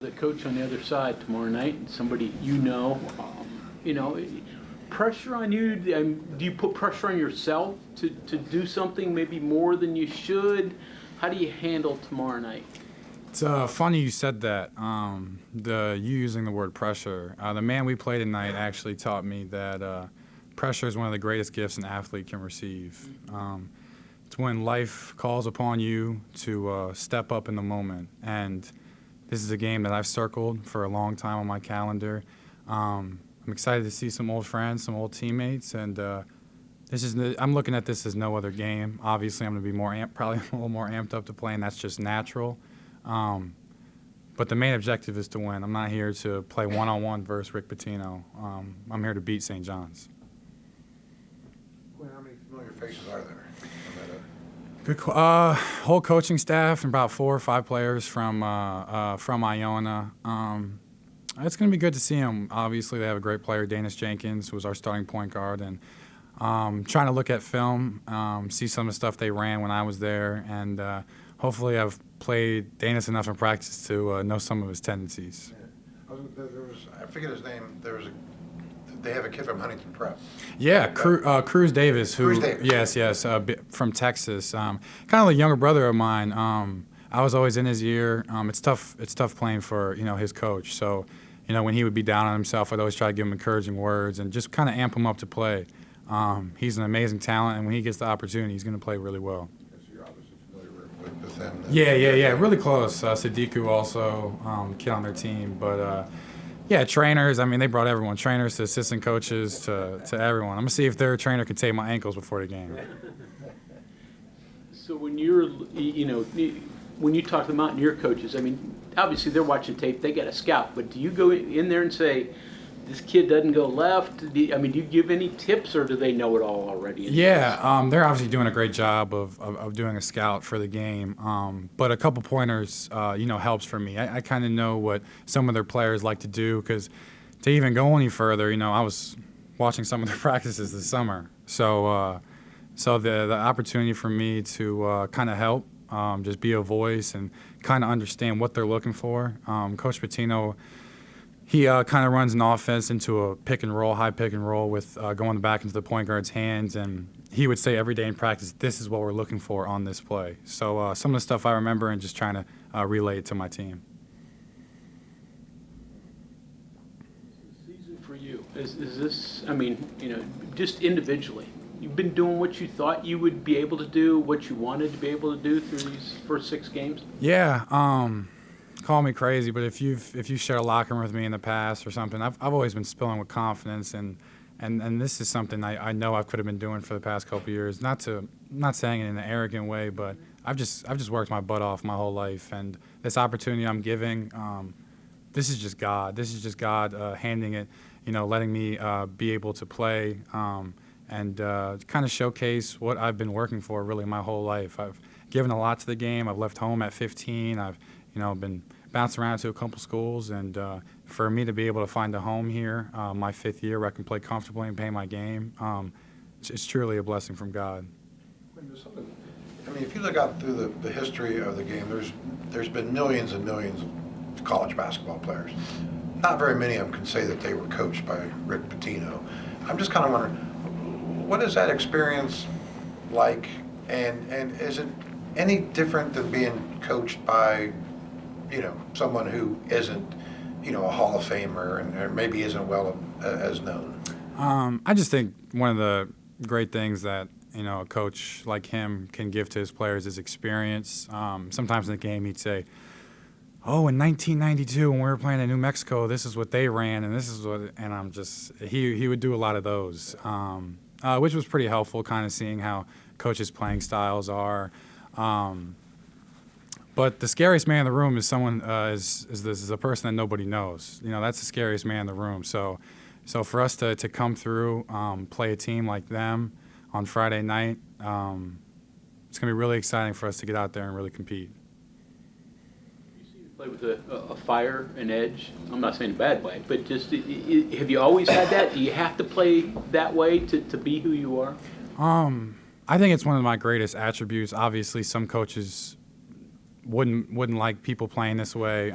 The coach on the other side tomorrow night, somebody you know, pressure on you. Do you put pressure on yourself to do something maybe more than you should? How do you handle tomorrow night? It's funny you said that. You using the word pressure. The man we played tonight actually taught me that pressure is one of the greatest gifts an athlete can receive. It's when life calls upon you to step up in the moment, and this is a game that I've circled for a long time on my calendar. I'm excited to see some old friends, some old teammates, and I'm looking at this as no other game. Obviously, I'm going to be probably a little more amped up to play, and that's just natural. But the main objective is to win. I'm not here to play one-on-one versus Rick Pitino. I'm here to beat St. John's. Quinn, how many familiar faces are there? Good. Whole coaching staff and about 4 or 5 players from Iona. It's going to be good to see them. Obviously, they have a great player, Danis Jenkins, who was our starting point guard, and trying to look at film, see some of the stuff they ran when I was there, and hopefully I've played Danis enough in practice to know some of his tendencies. Yeah. I forget his name. They have a kid from Huntington Prep. Yeah, Cruz Davis, Cruz Davis. yes, from Texas. Kind of a younger brother of mine. I was always in his ear. It's tough playing for his coach. So, when he would be down on himself, I'd always try to give him encouraging words and just kind of amp him up to play. He's an amazing talent, and when he gets the opportunity, he's going to play really well. So you're obviously familiar with them. Yeah, really close. Sadiku also, kid on their team, but. Yeah, trainers. They brought everyone, trainers to assistant coaches to everyone. I'm going to see if their trainer can take my ankles before the game. So when when you talk to them out and your coaches, obviously they're watching tape, they got a scout, but do you go in there and say, this kid doesn't go left? Do you give any tips, or do they know it all already? Yeah, they're obviously doing a great job of doing a scout for the game. But a couple pointers, helps for me. I kind of know what some of their players like to do, because to even go any further, I was watching some of their practices this summer. So the opportunity for me to kind of help, just be a voice and kind of understand what they're looking for. Coach Pitino, he kind of runs an offense into a high pick and roll with going back into the point guard's hands, and he would say every day in practice, this is what we're looking for on this play. So some of the stuff I remember and just trying to relay it to my team. Season for you, is this, just individually, you've been doing what you thought you would be able to do, what you wanted to be able to do through these first 6 games? Yeah, call me crazy, but if you've shared a locker room with me in the past or something, I've always been spilling with confidence, and this is something I know I could have been doing for the past couple of years. Not saying it in an arrogant way, but I've just worked my butt off my whole life, and this opportunity I'm giving, this is just God. This is just God handing it, letting me be able to play and kind of showcase what I've been working for really my whole life. I've given a lot to the game. I've left home at 15. I've been bouncing around to a couple schools, and for me to be able to find a home here, my 5th year where I can play comfortably and play my game, it's truly a blessing from God. There's something, if you look out through the history of the game, there's been millions and millions of college basketball players. Not very many of them can say that they were coached by Rick Pitino. I'm just kind of wondering, what is that experience like, and is it any different than being coached by someone who isn't, a Hall of Famer and maybe isn't well as known? I just think one of the great things that, a coach like him can give to his players is experience. Sometimes in the game he'd say, oh, in 1992 when we were playing in New Mexico, this is what they ran, and this is what, and he would do a lot of those, which was pretty helpful, kind of seeing how coaches' playing styles are. But the scariest man in the room is someone is a person that nobody knows. That's the scariest man in the room. So for us to come through, play a team like them on Friday night, it's going to be really exciting for us to get out there and really compete. You see you play with a fire, an edge. I'm not saying a bad way, but just have you always had that? Do you have to play that way to be who you are? I think it's one of my greatest attributes. Obviously, some coaches wouldn't like people playing this way.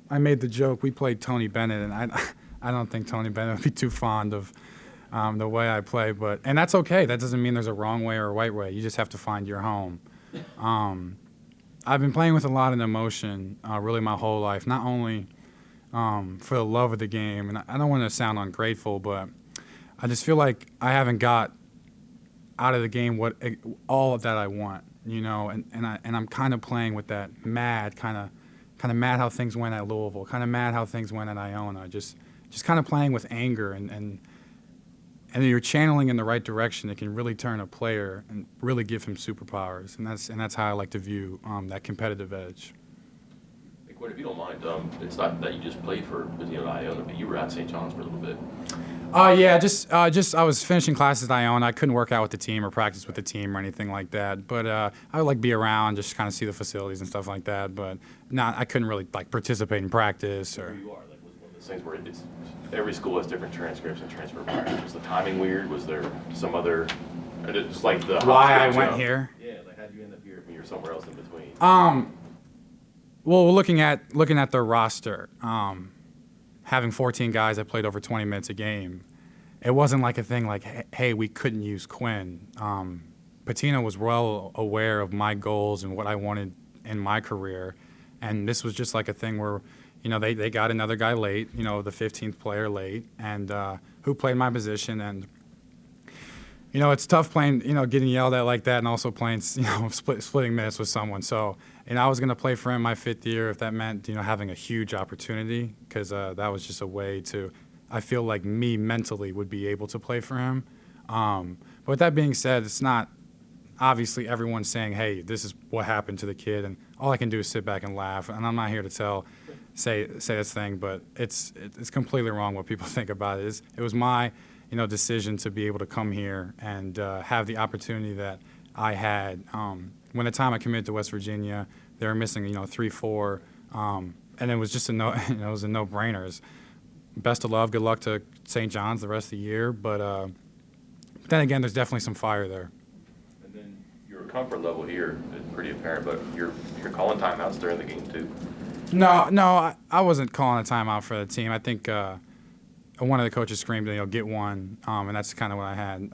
I made the joke, we played Tony Bennett, and I don't think Tony Bennett would be too fond of the way I play, and that's okay. That doesn't mean there's a wrong way or a right way. You just have to find your home. I've been playing with a lot of emotion really my whole life, not only for the love of the game, and I don't want to sound ungrateful, but I just feel like I haven't got out of the game all that I want, and I'm kind of playing with that mad kind of mad how things went at Louisville, kind of mad how things went at Iona, just kind of playing with anger and you're channeling in the right direction. It can really turn a player and really give him superpowers, and that's how I like to view that competitive edge. Hey, Quinn, if you don't mind, it's not that you just played for Iona, but you were at St. John's for a little bit. Yeah, just I was finishing classes at Iona. I couldn't work out with the team or practice with the team or anything like that. But I would like be around, just kind of see the facilities and stuff like that. But I couldn't really like participate in practice or. Here you are, like was one of those things where every school has different transcripts and transfer practice. Was the timing weird? Was there some other? It's like the why I went here. Yeah, like how'd you end up here when you're somewhere else in between? Well, looking at their roster. Having 14 guys that played over 20 minutes a game, it wasn't like a thing like, hey, we couldn't use Quinn. Pitino was well aware of my goals and what I wanted in my career, and this was just like a thing where, they got another guy late, the 15th player late, and who played my position, and it's tough playing, getting yelled at like that and also playing, splitting minutes with someone. So, I was going to play for him my 5th year if that meant, having a huge opportunity, because that was just a way to, I feel like me mentally would be able to play for him. But with that being said, it's not, obviously everyone's saying, hey, this is what happened to the kid, and all I can do is sit back and laugh. And I'm not here to say this thing, but it's completely wrong what people think about it. It was my decision to be able to come here and have the opportunity that I had. When the time I committed to West Virginia, they were missing 3, 4, and it was just it was a no-brainer. Best of luck, good luck to St. John's the rest of the year, but then again, there's definitely some fire there. And then your comfort level here is pretty apparent, but you're calling timeouts during the game too. No, I wasn't calling a timeout for the team. I think one of the coaches screamed, get one, and that's kind of what I had.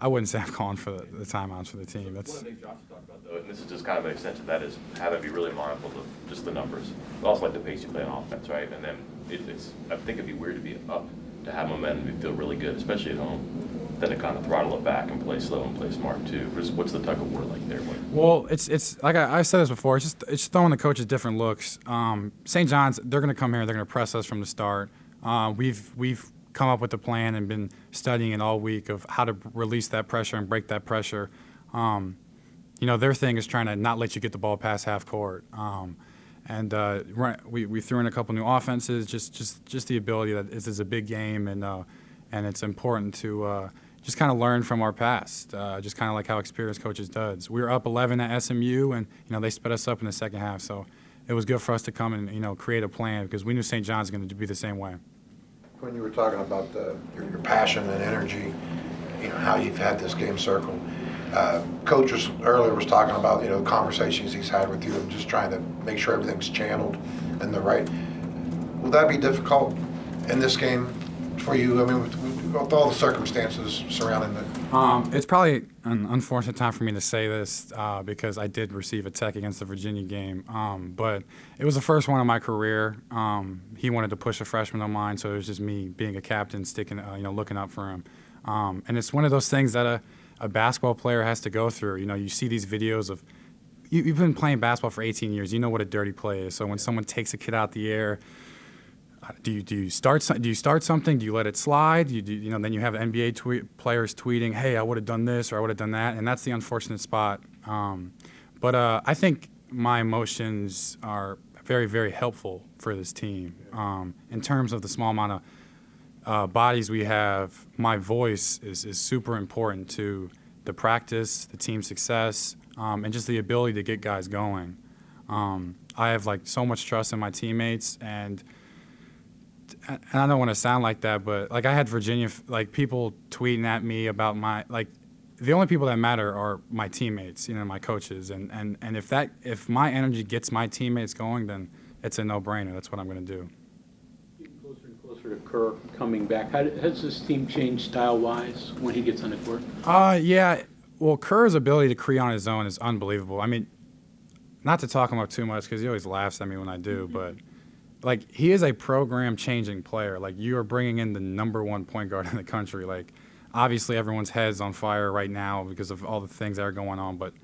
I wouldn't say I'm calling for the timeouts for the team. One of the things Josh has talked about, though, and this is just kind of an extension of that, is having to be really mindful of just the numbers, but also like the pace you play on offense, right? And then I think it'd be weird to be up, to have momentum, and feel really good, especially at home, then to kind of throttle it back and play slow and play smart too. What's the tug of war like there? Well, it's like I've said this before. It's throwing the coaches different looks. St. John's, they're going to come here. They're going to press us from the start. We've come up with a plan and been studying it all week of how to release that pressure and break that pressure. Their thing is trying to not let you get the ball past half court. We threw in a couple new offenses, just the ability that this is a big game, and it's important to just kind of learn from our past, just kind of like how experienced coaches does. We were up 11 at SMU, and they sped us up in the second half, so it was good for us to come and create a plan, because we knew St. John's was going to be the same way. When you were talking about your passion and energy, how you've had this game circled. Coach earlier was talking about the conversations he's had with you and just trying to make sure everything's channeled in the right. Will that be difficult in this game for you? I mean, with all the circumstances surrounding it. It's probably an unfortunate time for me to say this because I did receive a tech against the Virginia game, but it was the first one in my career. He wanted to push a freshman of mine, so it was just me being a captain, sticking, looking up for him. And it's one of those things that a basketball player has to go through. You see these videos of you've been playing basketball for 18 years. You know what a dirty play is. So when someone takes a kid out the air, do you start something? Do you let it slide? Then you have NBA players tweeting, "Hey, I would have done this or I would have done that," and that's the unfortunate spot. But I think my emotions are very, very helpful for this team. In terms of the small amount of bodies we have, my voice is super important to the practice, the team success, and just the ability to get guys going. I have so much trust in my teammates, and I don't want to sound like that, but I had Virginia, people tweeting at me about the only people that matter are my teammates, my coaches, and if my energy gets my teammates going, then it's a no-brainer. That's what I'm going to do. Getting closer and closer to Kerr coming back. Has this team changed style-wise when he gets on the court? Yeah. Well, Kerr's ability to create on his own is unbelievable. I mean, not to talk him up too much because he always laughs at me when I do, but like he is a program-changing player. Like you are bringing in the #1 point guard in the country. Like obviously everyone's head's on fire right now because of all the things that are going on, but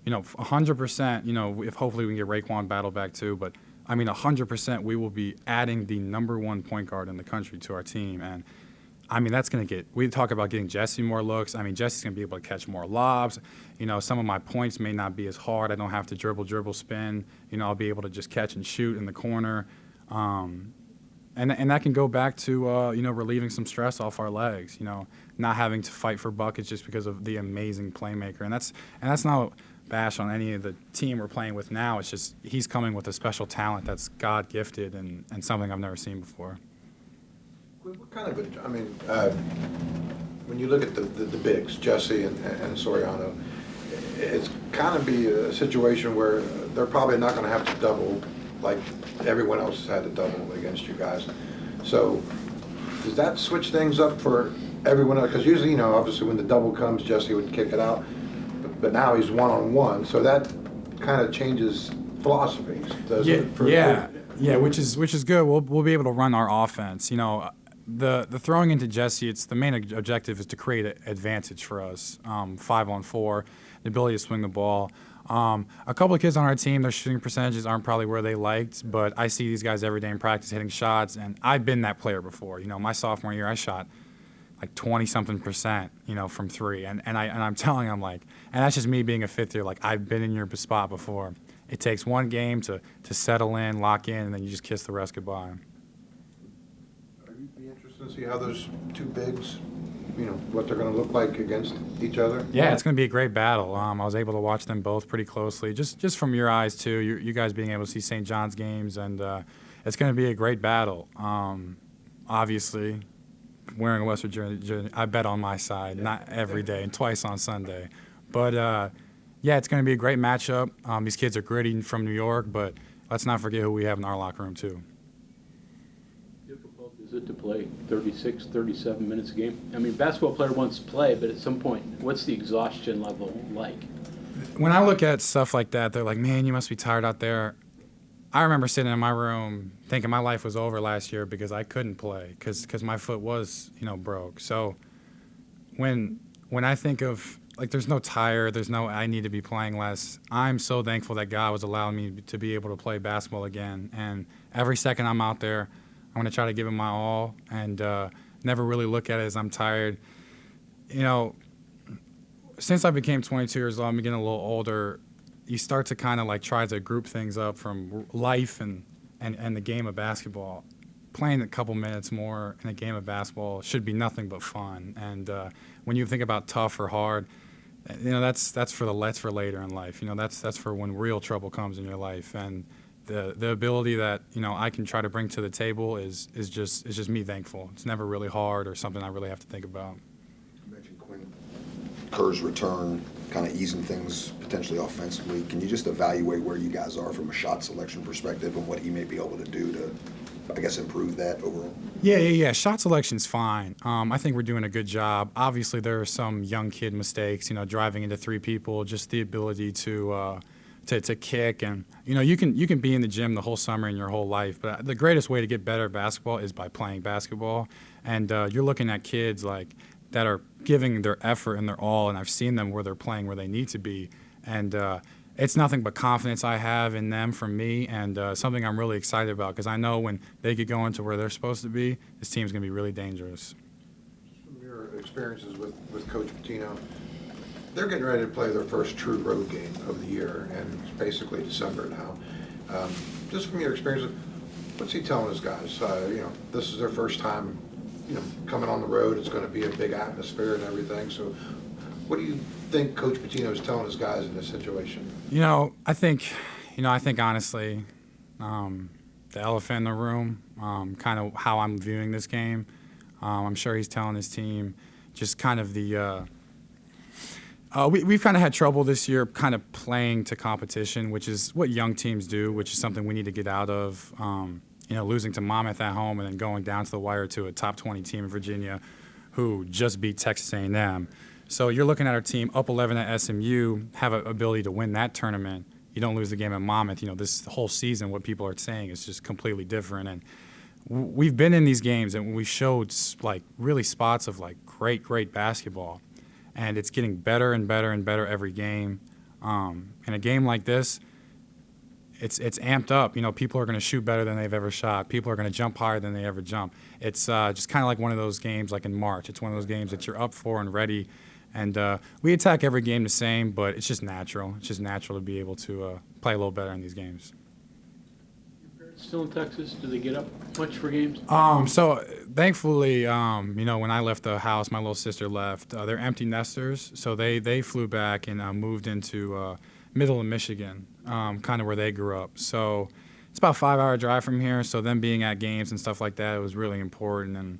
100%. If hopefully we can get Raekwon Battle back too, but I mean 100% we will be adding the #1 point guard in the country to our team, and I mean, that's going to get – we talk about getting Jesse more looks. I mean, Jesse's going to be able to catch more lobs. Some of my points may not be as hard. I don't have to dribble, spin. I'll be able to just catch and shoot in the corner. And that can go back to, relieving some stress off our legs, not having to fight for buckets just because of the amazing playmaker. And that's not bash on any of the team we're playing with now. It's just he's coming with a special talent that's God-gifted and something I've never seen before. What kind of when you look at the bigs, Jesse and Soriano, it's kind of be a situation where they're probably not going to have to double like everyone else has had to double against you guys. So does that switch things up for everyone else? Because usually, obviously when the double comes, Jesse would kick it out, but now he's one-on-one, so that kind of changes philosophies, does it? Yeah, which is good. We'll be able to run our offense. The throwing into Jesse, it's the main objective is to create an advantage for us. 5-on-4, the ability to swing the ball. A couple of kids on our team, their shooting percentages aren't probably where they liked, but I see these guys every day in practice hitting shots, and I've been that player before. My sophomore year, I shot like 20-something%, from three, and I'm telling them and that's just me being a fifth year. Like I've been in your spot before. It takes one game to settle in, lock in, and then you just kiss the rest goodbye. Be interested to see how those two bigs, what they're going to look like against each other. Yeah, it's going to be a great battle. I was able to watch them both pretty closely, just from your eyes too. You guys being able to see St. John's games, and it's going to be a great battle. Obviously, wearing a West Virginia, I bet on my side, not every day and twice on Sunday, but yeah, it's going to be a great matchup. These kids are gritty from New York, but let's not forget who we have in our locker room too. Is it to play 36, 37 minutes a game? I mean, basketball player wants to play, but at some point, what's the exhaustion level like? When I look at stuff like that, they're like, man, you must be tired out there. I remember sitting in my room thinking my life was over last year because I couldn't play because my foot was, broke. So when I think of, there's no tired, there's no I need to be playing less, I'm so thankful that God was allowing me to be able to play basketball again. And every second I'm out there, I'm going to try to give it my all and never really look at it as I'm tired. Since I became 22 years old, I'm getting a little older, you start to kind of try to group things up from life and the game of basketball. Playing a couple minutes more in a game of basketball should be nothing but fun. And when you think about tough or hard, that's for later in life. That's for when real trouble comes in your life. And the ability that I can try to bring to the table is just me thankful. It's never really hard or something I really have to think about. You mentioned Quinn, Kerr's return, kind of easing things potentially offensively. Can you just evaluate where you guys are from a shot selection perspective and what he may be able to do to, I guess, improve that overall? Yeah. Shot selection's fine. I think we're doing a good job. Obviously, there are some young kid mistakes. Driving into three people, just the ability to kick, and you can be in the gym the whole summer and your whole life, but the greatest way to get better at basketball is by playing basketball. And you're looking at kids that are giving their effort and their all, and I've seen them where they're playing where they need to be, and it's nothing but confidence I have in them from me, and something I'm really excited about because I know when they get going to where they're supposed to be, this team's going to be really dangerous. From your experiences with Coach Pitino, they're getting ready to play their first true road game of the year, and it's basically December now. Just from your experience, what's he telling his guys? This is their first time, coming on the road. It's going to be a big atmosphere and everything. So, what do you think Coach Pitino is telling his guys in this situation? I think honestly, the elephant in the room, kind of how I'm viewing this game. I'm sure he's telling his team just kind of the We've kind of had trouble this year kind of playing to competition, which is what young teams do, which is something we need to get out of. Losing to Monmouth at home and then going down to the wire to a top 20 team in Virginia who just beat Texas A&M. So you're looking at our team up 11 at SMU, have an ability to win that tournament. You don't lose the game at Monmouth. This whole season, what people are saying is just completely different. And we've been in these games and we showed like really spots of like great basketball. And it's getting better and better and better every game. In a game like this, it's amped up. People are going to shoot better than they've ever shot. People are going to jump higher than they ever jump. It's just kind of like one of those games like in March. It's one of those games that you're up for and ready. And we attack every game the same, but it's just natural. It's just natural to be able to play a little better in these games. Your parents still in Texas? Do they get up much for games? So thankfully, when I left the house, my little sister left. They're empty nesters, so they flew back and moved into middle of Michigan, kind of where they grew up. So it's about a 5-hour drive from here. So them being at games and stuff like that, it was really important. And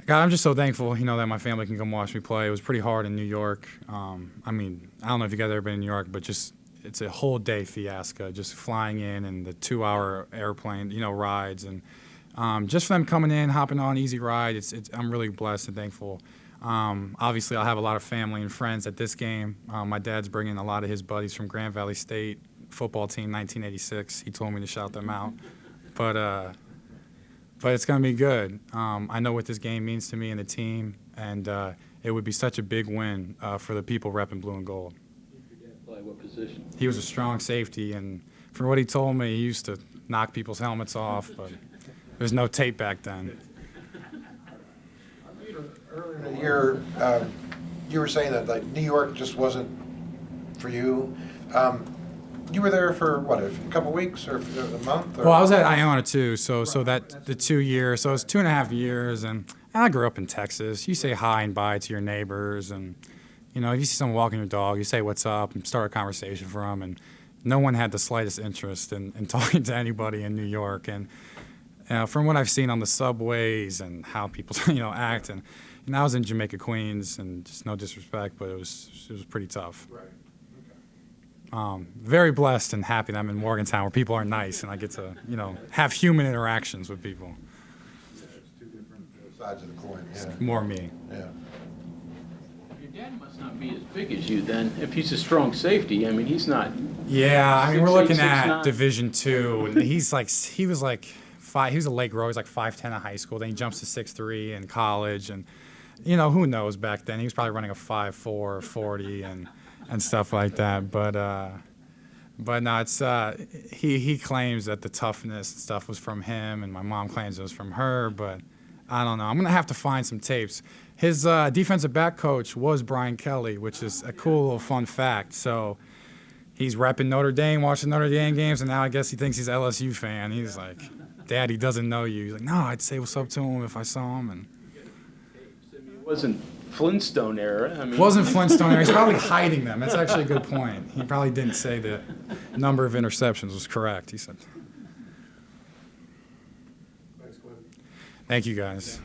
God, I'm just so thankful, that my family can come watch me play. It was pretty hard in New York. I don't know if you guys have ever been in New York, but just it's a whole day fiasco, just flying in and the 2-hour airplane, rides. And just for them coming in, hopping on easy ride, I'm really blessed and thankful. Obviously, I'll have a lot of family and friends at this game. My dad's bringing a lot of his buddies from Grand Valley State football team, 1986. He told me to shout them out. But it's going to be good. I know what this game means to me and the team, and it would be such a big win for the people repping blue and gold. Your dad play what position? He was a strong safety, and for what he told me, he used to knock people's helmets off, but there's no tape back then. Earlier in the year, you were saying that like New York just wasn't for you. You were there for what, a couple weeks or a month? Or? Well, I was at Iona too, so that the 2 years, so it was 2.5 years, and I grew up in Texas. You say hi and bye to your neighbors, and if you see someone walking your dog, you say what's up and start a conversation for them, and no one had the slightest interest in talking to anybody in New York. And from what I've seen on the subways and how people act, and I was in Jamaica, Queens, and just no disrespect, but it was pretty tough. Right. Very blessed and happy that I'm in Morgantown where people are nice and I get to, have human interactions with people. Yeah, it's two different sides of the coin. Yeah. More me. Yeah. Your dad must not be as big as you then. If he's a strong safety, he's not. Yeah, we're 6'8", looking at 6'9". Division II. And he was like 5. He was a late grower. He was like 5'10" in high school. Then he jumps to 6'3" in college, and who knows back then? He was probably running a 5'4", 40, and stuff like that. But no, it's he claims that the toughness and stuff was from him, and my mom claims it was from her. But I don't know. I'm gonna have to find some tapes. His defensive back coach was Brian Kelly, which is a cool little fun fact. So he's repping Notre Dame, watching Notre Dame games, and now I guess he thinks he's an LSU fan. He's like, Dad, he doesn't know you. He's like, no, I'd say what's up to him if I saw him. And It wasn't Flintstone era. wasn't Flintstone era. He's probably hiding them. That's actually a good point. He probably didn't say the number of interceptions was correct. He said. Thanks, Quinn. Thank you, guys.